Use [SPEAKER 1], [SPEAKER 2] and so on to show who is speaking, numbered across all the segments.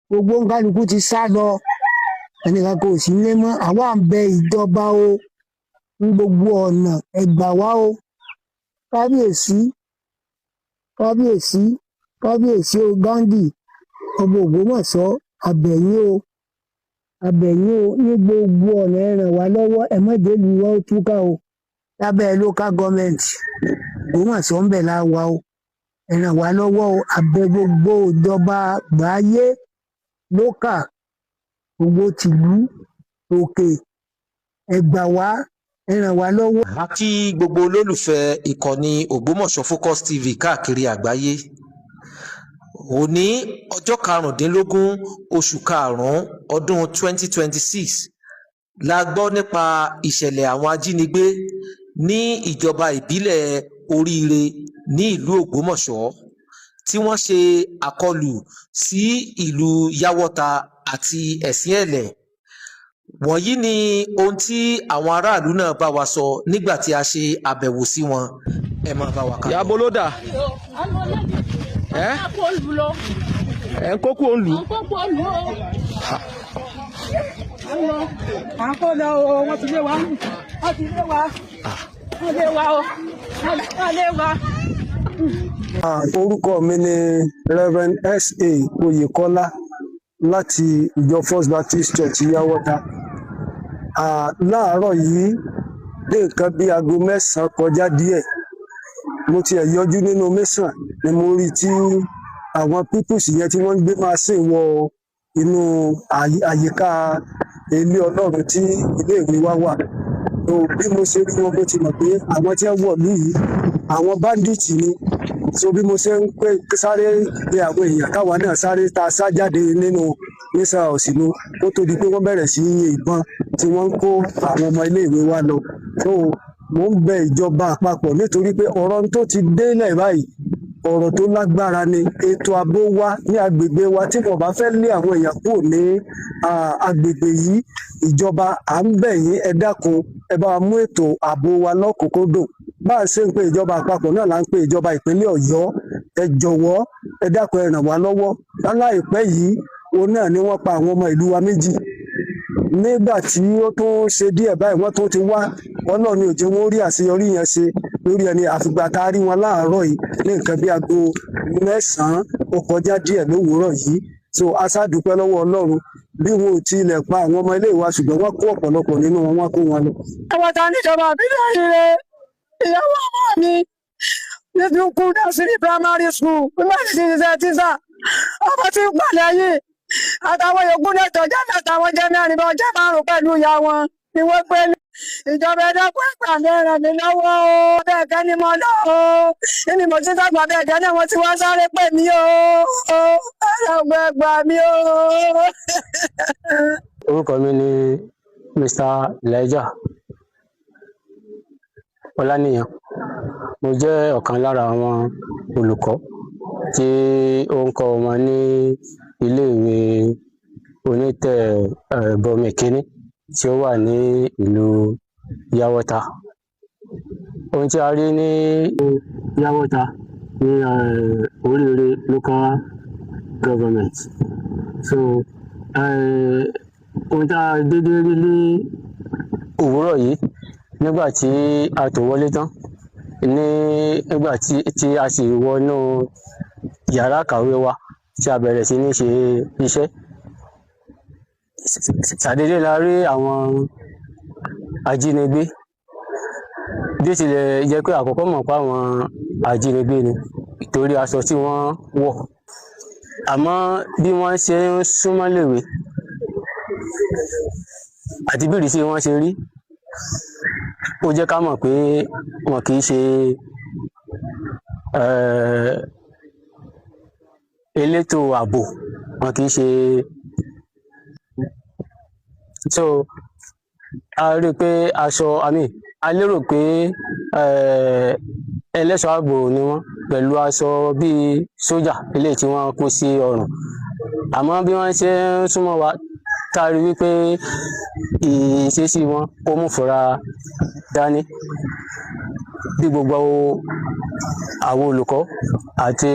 [SPEAKER 1] gbogbo kálukú ti sá lọ ẹnìkan kò sí nílé mọ́ àwa ń bẹ ìjọba o ní gbogbo ọ̀nà ẹ gbà wá o kábíyèsí kábíyèsí kábíyèsí o Gandhi ọba Ògbómọ̀ṣọ́ abẹ̀yìn o ní gbogbo ọ̀nà ẹ ràn wá lọ́wọ́ ẹ má jẹ́ ìlú wa ó túká o lábẹ́ local government Ògbómọ̀ṣọ́ ń bẹ̀ la wà o ẹ ràn wá lọ́wọ́ o abẹ gbogbo ìjọba àgbáyé lókà gbogbo tìlú òkè ẹ gbà wá ẹ ràn wá lọ́wọ́.
[SPEAKER 2] a kí gbogbo olólùfẹ́ ìkànnì Ògbómọ̀ṣọ́ Focus TV káàkiri àgbáyé. Òní ọjọ́ 15 oṣù karùn-ún ọdún 2026 la gbọ́ nípa ìṣẹ̀lẹ̀ àwọn ajínigbé ní ìjọba ìbílẹ̀ Oríire ní ìlú Ògbómọ̀ṣọ́ tí wọ́n ṣe àkọlù sí ìlú Yáwọ́ta àti Ẹ̀sìn-Ẹ̀lẹ̀. Wọ̀nyí ni ohun tí àwọn aráàlú náà bá wa sọ nígbà tí a ṣe àbẹ̀wò sí wọn. Ẹ máa bá wa kà.
[SPEAKER 3] Ìyá Bolódà. Ẹ ń kókó òǹlù.
[SPEAKER 4] Àkọlẹ̀ o, wọ́n ti lé wa. Wọ́n ti lé wa. Wọ́n lé wa o. Wọ́n lé wa.
[SPEAKER 1] Orúkọ mi ni Reverend S.A. Oyèkọ́lá láti ìjọ First Baptist Church Yáwọ́ta. Láàárọ̀ yìí dé nǹkan bí aago 9 kọjá díẹ̀ mo tiẹ̀ yọjú nínú mẹ́sàn ni mo rí tí àwọn pípùs yẹn tí wọ́n ń gbé machine wọ inú àyíká ilé Ọlọ́run tí iléèwé wa wà. Bí mo ṣe rí wọn bó ti mọ̀ pé àwọn tí wọ́n wọ̀lú yìí àwọn bandits ni so bí mo ṣe ń sáré pé àwọn èèyàn káwa náà sáré ta sá jáde nínú nísà òsínú kó tó di pé wọ́n bẹ̀rẹ̀ sí yin ìbọn tí wọ́n ń kó àwọn ọmọ iléèwé wa lọ. So mo ń bẹ ìjọba àpapọ̀ nítorí pé ọ̀rọ̀ tó ti délẹ̀ báyìí ọ̀rọ̀ tó lágbára ni. Ètò ààbò wa ní agbègbè wa tí wọ́n bá fẹ́ lé àwọn èèyàn kúrò ní agbègbè yìí ìjọba à ń bẹ̀ yín ẹ dákun ẹ bá wa mú ètò ààbò wa lọ́kùnkúndùn. Bá a ṣe ń pe ìjọba àpapọ̀ náà là ń pe ìjọba ìpínlẹ̀ Ọ̀yọ́ ẹ jọ̀wọ́ ẹ dákun ẹ ràn wá lọ́wọ́. Láìpẹ́ yìí òun náà ni wọ́n pa àwọn ọmọ ìlú wa méjì. Nígbà tí ó tún ṣe díẹ̀ báyìí wọ́n tún ti wá Ọlọ́run ní ó jẹ́ wọn rí àṣeyọrí yẹn ṣe lórí ẹni àfìgbà tá a rí wọn láàárọ̀ yìí ní nǹkan bí aago 9 ó kọjá díẹ̀ lówùúrọ̀ yìí. So a ṣàdúpẹ́ lọ́wọ́ Ọlọ́run bí wọn ò tilẹ̀ pa àwọn ọmọ ilé wa ṣùgbọ́n wọ́n kó ọ̀pọ̀lọpọ̀ nínú wọn wọ́n kó wọn lọ.
[SPEAKER 4] Àwọn ta níjọba àbílẹ̀ Oríire ìyàwó ọmọ mi níbi kú nursery primary school nígbà tí ti ṣe tíṣà ọmọ tí ń pàlẹ́ yìí àtàwọn yòókù lẹ́tọ̀ jẹ́ àtàwọn jẹ́ mẹ́rin bọ́ jẹ́ 5 pẹ̀lú ìyá wọn ni wọ́n pé ìjọba ẹ̀dẹ́kùn ẹ̀gbà mi ràn mí lọ́wọ́ o bẹ́ẹ̀ kẹ́ ni mo lọ o nínú mo ti sàgbà bẹ́ẹ̀ kẹ́ ni wọ́n ti wá sáré pè mí o ẹ̀gbà mi o.
[SPEAKER 5] Orúkọ mi ni Mr. Elijah Ọláníyàn. Mo jẹ́ ọ̀kan lára àwọn olùkọ́ tí ó ń kọ́ ọmọ ní iléèwé onítẹ̀ bọmi kínní tí ó wà ní ìlú Yáwọ́ta. Ohun tí a rí ní Yáwọ́ta ní Oríire local government. So ohun tí a dédé rí ní òwúrọ̀ yìí nígbà tí a tò wọlé tán nígbà tí a sì wọnú yàrá kàwé wa tí a bẹ̀rẹ̀ sí ní ṣe iṣẹ́. Ṣàdédé la rí àwọn ajínigbé bí ó tilẹ̀ jẹ́ pé àkọ́kọ́ mọ̀ pé àwọn ajínigbé ni torí aṣọ tí wọ́n wọ̀. Àmọ́ bí wọ́n ṣe ń súnmọ́ léwe àti bí ìrísí wọn ṣe rí ó jẹ́ ká mọ̀ pé wọn kì í ṣe elétò ààbò, wọn kì í ṣe. So a rí i pé a lérò pé ẹlẹ́ṣọ́ ààbò ni wọ́n pẹ̀lú aṣọ bíi sójà eléyìí tí wọ́n kó sí ọrùn. Àmọ́ bí wọ́n ṣe ń súnmọ́ wa tá a rí wípé ìṣesí wọn kò mú fura dání. Bí gbogbo àwọn olùkọ́ àti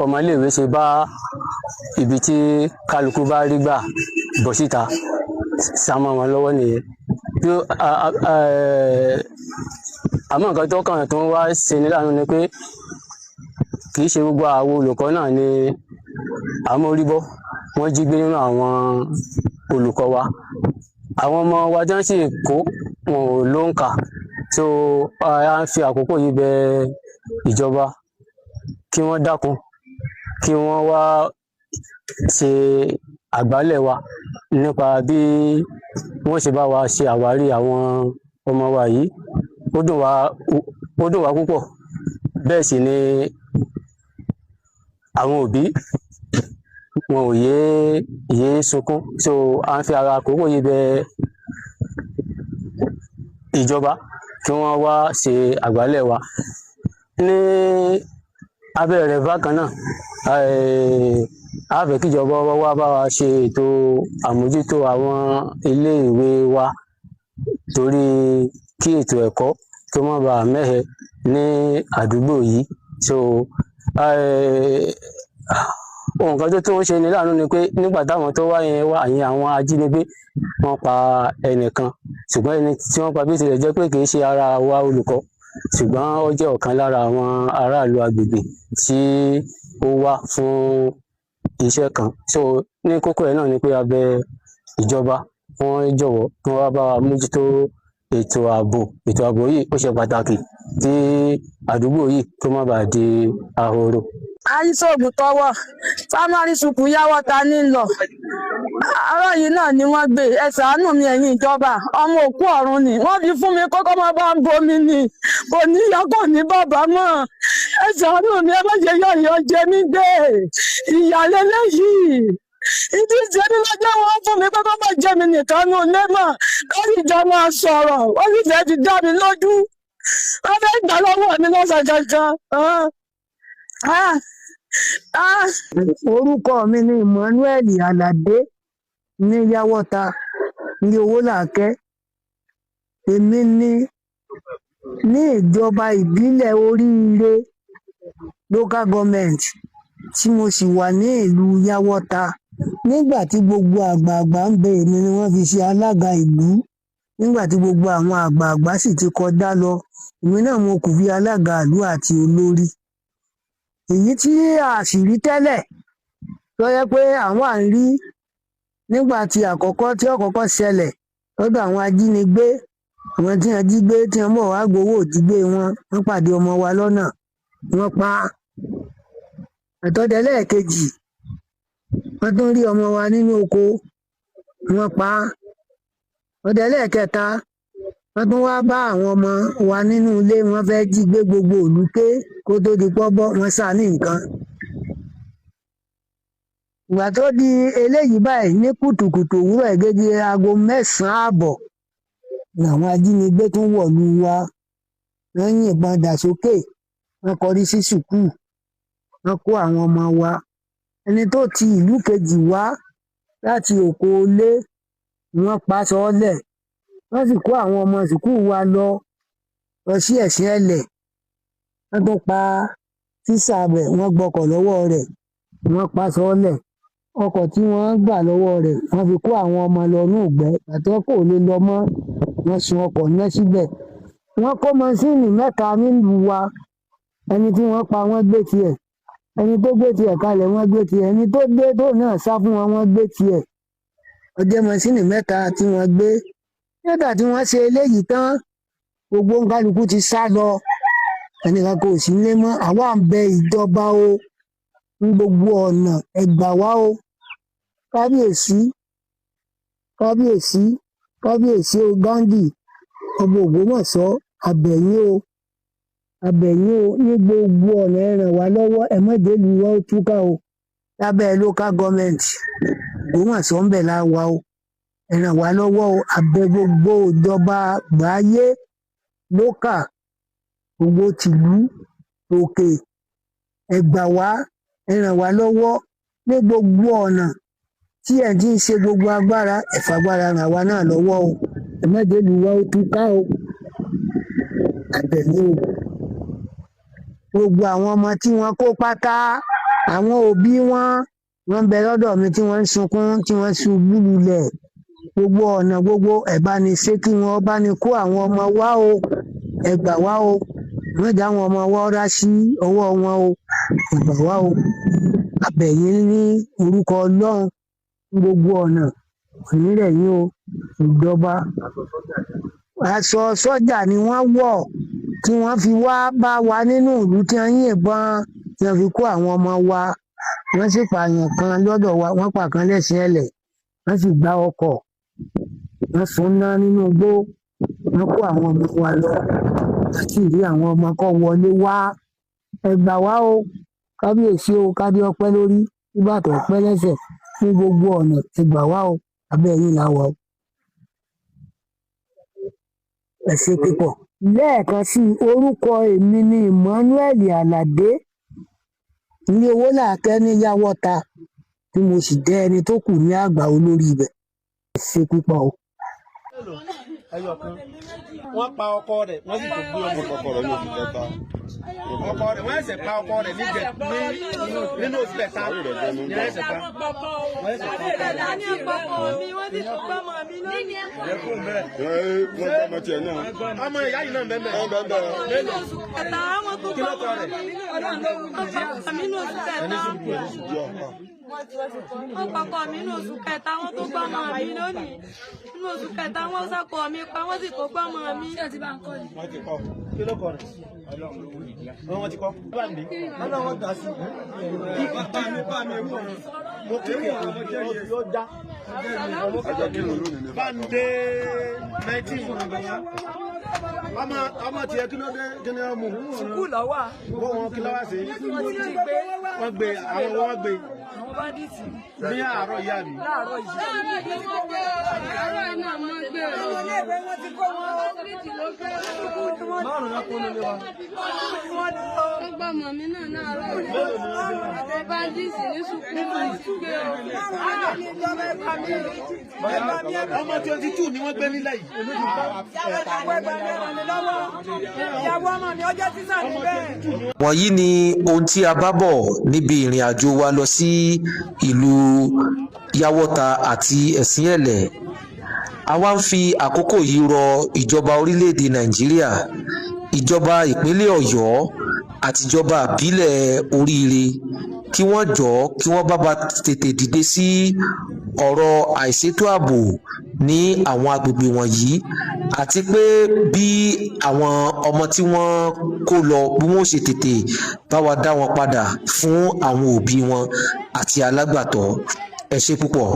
[SPEAKER 5] ọmọléèwé ṣe bá ibi tí kálukú bá rí gbà bọ́ síta sá mọ́ wọn lọ́wọ́ nìyẹn. Àmọ́ nǹkan tó kàn tó ń wá ṣe ní láàánú ni pé kì í ṣe gbogbo àwọn olùkọ́ náà ni àmóríbọ́ wọ́n jí gbé nínú àwọn olùkọ́ wa. Àwọn ọmọ wa tí wọ́n sì kó wọn ò lóǹkà, so a ń fi àkókò yìí bẹ ìjọba kí wọ́n dákun kí wọ́n wá ṣe àgbálẹ̀ wa nípa bí wọ́n ṣe bá wa ṣe àwárí àwọn ọmọ wa yìí. Ó dùn wá púpọ̀, bẹ́ẹ̀ sì ni àwọn òbí wọn ò yéé sunkún, so à ń fi ara àkókò yìí bẹ ìjọba kí wọ́n wá ṣe àgbálẹ̀ wa. Ní abẹ́ rẹ̀ bákan náà a fẹ́ kíjọba wá bá wa ṣe ètò àmójútó àwọn iléèwé wa torí kí ètò ẹ̀kọ́ tó má bàa mẹ́hẹ ní àdúgbò yìí. So ohun kan tó ń ṣe ni láàánú ni pé nígbà táwọn tó wá yẹn wá àyìn àwọn ajínigbé wọ́n pa ẹnìkan, ṣùgbọ́n ẹni tí wọ́n pa bí tilẹ̀ jẹ́ pé kì í ṣe ara wa olùkọ́, ṣùgbọ́n ó jẹ́ ọ̀kan lára àwọn aráàlú agbègbè tí ó wá fún iṣẹ́ kan. So ní kókó ẹ̀ náà ni pé a bẹ ìjọba wọ́n jọ̀wọ́ kí wọ́n wá bá wa mójútó ètò ààbò yìí ó ṣe pàtàkì tí àdúgbò yìí tó má bàa di ahoro.
[SPEAKER 4] àìsòògùn tọwọ́ primary school Yáwọ́ta ní lọ àárọ̀ yìí náà ni wọ́n gbé. Ẹ ṣàánú mi ẹ̀yin ìjọba, ọmọ òkú ọ̀run ni wọ́n fi fún mi kọ́kọ́ máa bá ń bomi ni, kò ní ìyá kò ní bàbá mọ́. Ẹ ṣàánú mi, ẹ má ṣe yọ̀yọ̀ jẹ mí gbé ìyàlélẹ́ yìí. Ìdí ìṣẹ́ni lọ́jọ́ wọn fún mi kọ́kọ́ máa jẹ mi nìkan ní olé mọ̀ kárí ìjọ máa sọ̀rọ̀, wọ́n sì fẹ́ ti dá mi lójú, wọ́n fẹ́ gbà lọ́wọ́ mi lọ́sàn kankan.
[SPEAKER 6] Orúkọ mi ni Emmanuel Aládé ní Yáwọ́ta ní Owólàkẹ́. Èmi ní ìjọba ìbílẹ̀ Oríire local government tí mo sì wà ní ìlú Yáwọ́ta. Nígbà tí gbogbo àgbààgbà ń bẹ èmi ni wọ́n fi ṣe alága ìlú. Nígbà tí gbogbo àwọn àgbààgbà sì ti kọjá lọ, èmi náà mo kù fi alága ìlú àti olórí. Èyí tí a sì rí tẹ́lẹ̀ tó yẹ pé àwọn à ń rí nígbà tí ọ̀kọ́kọ́ ṣẹlẹ̀ lọ́dọ̀ àwọn ajínigbé, àwọn tí wọ́n jí gbé tí wọ́n mọ̀ wá gbowó òjígbé wọn, wọ́n pàdé ọmọ wa lọ́nà, wọ́n pa á. Ẹ̀tọ́dẹ lẹ́ẹ̀kejì wọ́n tún rí ọmọ wa nínú oko, wọ́n pa á. Ọdẹ lẹ́ẹ̀kẹta wọ́n tún wá bá àwọn ọmọ wa nínú ilé, wọ́n fẹ́ jí gbé gbogbo ìlú ké kó tó di pọ́bọ́, wọ́n sá ní nǹkan. Ìgbà tó di eléyìí báyìí ní kùtùkùtù òwúrọ̀ gẹ́gẹ́ aago 9:30 ààbọ̀ làwọn ajínigbé tún wọ̀lú wa. Wọ́n yìnbọn dà sókè, wọ́n kọrí sí sùkúù, wọ́n kó àwọn ọmọ wa. Ẹni tó ti ìlú kejì wá láti òkò ilé wọ́n pa sọ́ọ́lẹ̀, wọ́n sì kó àwọn ọmọ sùkúù wa lọ sí ẹ̀sìn ẹlẹ̀. Wọ́n tún pa tíṣà rẹ̀, wọ́n gbọ́kọ̀ lọ́wọ́ rẹ̀, wọ́n pa sọ́ọ́lẹ̀. Ọkọ̀ tí wọ́n gbà lọ́wọ́ rẹ̀ wọ́n fi kó àwọn ọmọ lọ ní Ògbẹ́, àtọ́ kò lè lọ mọ́, wọ́n sun ọkọ̀ náà síbẹ̀. Wọ́n kó mọ́síìnì 3 nílùú wa. Ẹni tí wọ́n pa wọ́n gbé tiẹ̀, ẹni tó gbé tiẹ̀ kalẹ̀ wọ́n gbé tiẹ̀, ẹni tó gbé tó náà sá fún wọn wọ́n gbé tiẹ̀. Ọjọ́ mọ́síìnì 3 tí wọ́n gbé. Nígbà tí wọ́n ṣe eléyìí tán, gbogbo kálukú ti sá lọ, ẹnìkan kò sí nílé mọ́. Àwa ń bẹ ìjọba o ní gbogbo ọ̀nà, ẹ gbà wá o. Kábíyèsí o Gándì ọba Ògbómọ̀ṣọ́, abẹ̀yìn o ní gbogbo ọ̀nà, ẹ ràn wá lọ́wọ́, ẹ má jẹ́ ìlú wa ó túká o. Lábẹ́ local government Ògbómọ̀ṣọ́ ń bẹ̀ la wà o, ẹ ràn wá lọ́wọ́ o. Abẹ gbogbo ìjọba àgbáyé lókà, gbogbo tìlú òkè, ẹ gbà wá, ẹ ràn wá lọ́wọ́ ní gbogbo ọ̀nà tí ẹ̀ ti ń ṣe gbogbo agbára, ẹ fagbára ràn wá náà lọ́wọ́ o. Ẹ má jẹ́ ìlú wa ó túká o. Abẹ̀yìn o. Gbogbo àwọn ọmọ tí wọ́n kó pátá, àwọn òbí wọn, wọ́n ń bẹ lọ́dọ̀ mi tí wọ́n ń sunkún tí wọ́n ṣubú lulẹ̀ gbogbo ọ̀nà gbogbo ẹ̀ bá ní ṣé kí wọ́n bá ní kó àwọn ọmọ wá o ẹ gbà wá o wọ́n dá àwọn ọmọ wa rá sí ọwọ́ wọn o ẹ gbà wá o àbẹ̀yìn ní orúkọ Ọlọ́run gbogbo ọ̀nà onírẹ̀ yín o ìjọba aṣọ sọ́jà ni wọ́n wọ̀ tí wọ́n fi wá bá wa nínú ìlú tí wọ́n yìnbọn tí wọ́n fi kó àwọn ọmọ wa wọ́n sì pààyàn kan lọ́dọ̀ wa wọ́n pa kan lẹ́sìn ẹ̀lẹ̀ wọ́n sì gbá ọkọ̀ wọ́n fún ná nínú igbó wọ́n kó àwọn ọmọ wa lọ láti rí àwọn ọmọ kọ́ wọlé wá ẹ gbà wá o kábíyèsí o kádé ọpẹ́ lórí ìbàdàn ọpẹ́ lẹ́sẹ̀ ní gbogbo ọ̀nà ẹ gbà wá o abẹ́ yín là wà o. ẹ ṣe pípọ̀ lẹ́ẹ̀kan sí orúkọ èmi ni Emmanuel Aládé ilé owó làákẹ́ ní Yáwọ́ta tí mo sì jẹ́ ẹni tó kù ní àgbà olórí ibẹ̀ ẹ ṣe pípọ̀ o.
[SPEAKER 3] wọ́n pa ọkọ rẹ̀ wọ́n sì tó gbé ọmọ ọkọ rẹ̀ ní oṣù kẹta ọkọ rẹ̀ wọ́n ẹsẹ̀ pa ọkọ rẹ̀ nínú oṣù kẹta ní ẹsẹ̀ pa wọ́n ẹsẹ̀ pa ọmọ ìyá yìí náà bẹ́ẹ̀
[SPEAKER 7] nínú oṣù kẹta àwọn tó gbọ́ ọmọ mi nínú oṣù kẹta wọ́n pakọ mi nínú oṣù kẹta wọ́n tó gbọ́ ọmọ mi lónìí nínú oṣù kẹta wọ́n sàkọ mi pa wọ́n sì tó gbọ́ ọmọ mi.
[SPEAKER 3] wọ́n ti kọ́ kí ló kọ́ rẹ̀ wọ́n ti kọ́ báńdé wọ́n dà sí kí bá mi wù mo kéde yóò dá báńdé 19 ọmọ tiẹ̀ kí ló dé kí ni wọ́n mú
[SPEAKER 7] sùkúù lọ́wọ́
[SPEAKER 3] wọ́n kí lọ́wọ́ sí wọ́n gbé àwọn wọ́n gbé ní àárọ̀ ìyá mi.
[SPEAKER 7] láàárọ̀ yìí. àárọ̀ iná mọ́ gbé rẹ̀.
[SPEAKER 3] márùn-ún náà kún nílé wa.
[SPEAKER 7] ó gbọ́ ọmọ mi náà láàárọ̀ yìí. àwọn báńdíìsì ní sùkúù gbé rẹ̀.
[SPEAKER 3] ọmọ 22 ni wọ́n gbé nílẹ̀ yìí.
[SPEAKER 4] ìyàwó ọmọ mi ọjọ́ sísà níbẹ̀.
[SPEAKER 2] wọ̀nyí ni ohun tí a bá bọ̀ níbi ìrìn àjò wa lọ sí ìlú Yáwọ́ta àti Ẹ̀sìnẹ̀lẹ̀. A wá ń fi àkókò yìí rọ ìjọba orílẹ̀-èdè Nàìjíríà, ìjọba ìpínlẹ̀ Ọ̀yọ́ àtijọba ìbílẹ̀ Oríire kí wọ́n jọ̀ọ́ kí wọ́n bá tètè dìde sí ọ̀rọ̀ àìṣètò ààbò ní àwọn agbègbè wọ̀nyí àti pé bí àwọn ọmọ tí wọ́n kó lọ bí wọ́n ṣe tètè bá wa dá wọn padà fún àwọn òbí wọn àti alágbàtọ́. Ẹ ṣé púpọ̀.